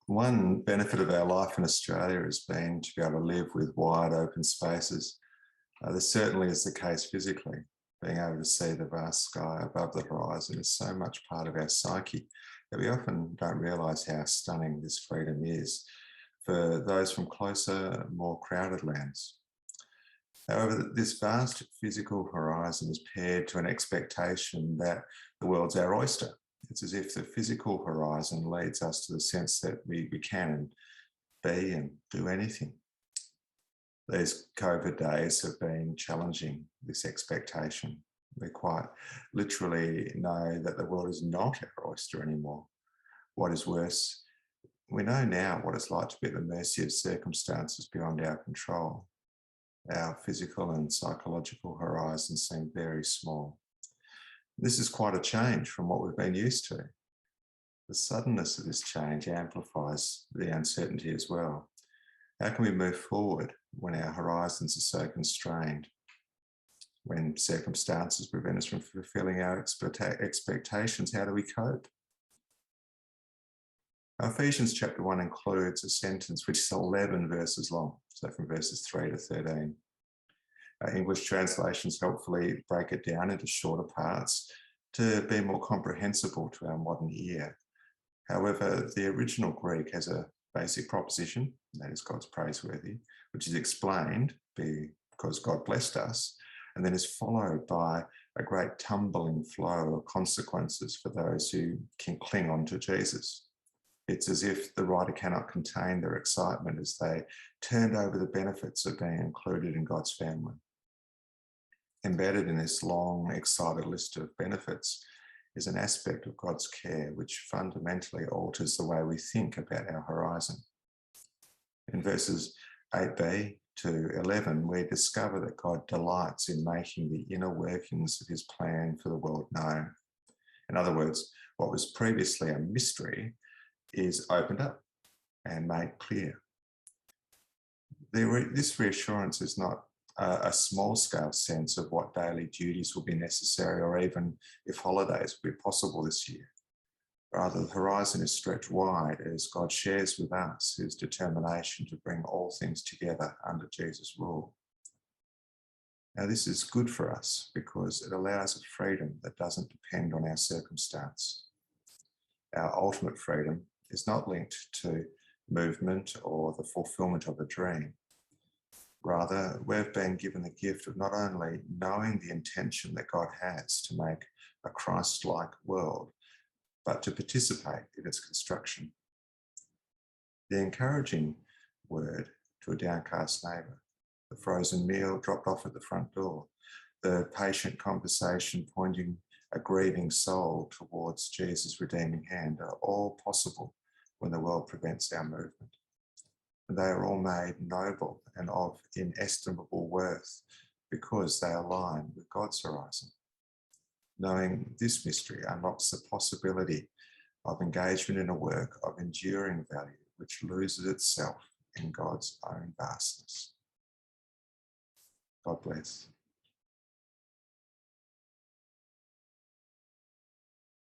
One benefit of our life in Australia has been to be able to live with wide open spaces. This certainly is the case physically. Being able to see the vast sky above the horizon is so much part of our psyche that we often don't realise how stunning this freedom is for those from closer, more crowded lands. However, this vast physical horizon is paired to an expectation that the world's our oyster. It's as if the physical horizon leads us to the sense that we can be and do anything. These COVID days have been challenging this expectation. We quite literally know that the world is not our oyster anymore. What is worse, we know now what it's like to be at the mercy of circumstances beyond our control. Our physical and psychological horizons seem very small. This is quite a change from what we've been used to. The suddenness of this change amplifies the uncertainty as well. How can we move forward when our horizons are so constrained? When circumstances prevent us from fulfilling our expectations, how do we cope? Ephesians chapter 1 includes a sentence which is 11 verses long, so from verses 3 to 13. English translations helpfully break it down into shorter parts to be more comprehensible to our modern ear. However, the original Greek has a basic proposition, that is God's praiseworthy, which is explained because God blessed us, and then is followed by a great tumbling flow of consequences for those who can cling on to Jesus. It's as if the writer cannot contain their excitement as they turned over the benefits of being included in God's family. Embedded in this long, excited list of benefits is an aspect of God's care which fundamentally alters the way we think about our horizon. In verses 8b to 11, we discover that God delights in making the inner workings of his plan for the world known. In other words, what was previously a mystery is opened up and made clear. This reassurance is not a small-scale sense of what daily duties will be necessary or even if holidays will be possible this year. Rather, the horizon is stretched wide as God shares with us his determination to bring all things together under Jesus' rule. Now, this is good for us because it allows a freedom that doesn't depend on our circumstance. Our ultimate freedom is not linked to movement or the fulfillment of a dream. Rather, we've been given the gift of not only knowing the intention that God has to make a Christ-like world, but to participate in its construction. The encouraging word to a downcast neighbour, the frozen meal dropped off at the front door, the patient conversation pointing a grieving soul towards Jesus' redeeming hand are all possible when the world prevents our movement. And they are all made noble and of inestimable worth because they align with God's horizon. Knowing this mystery unlocks the possibility of engagement in a work of enduring value which loses itself in God's own vastness. God bless.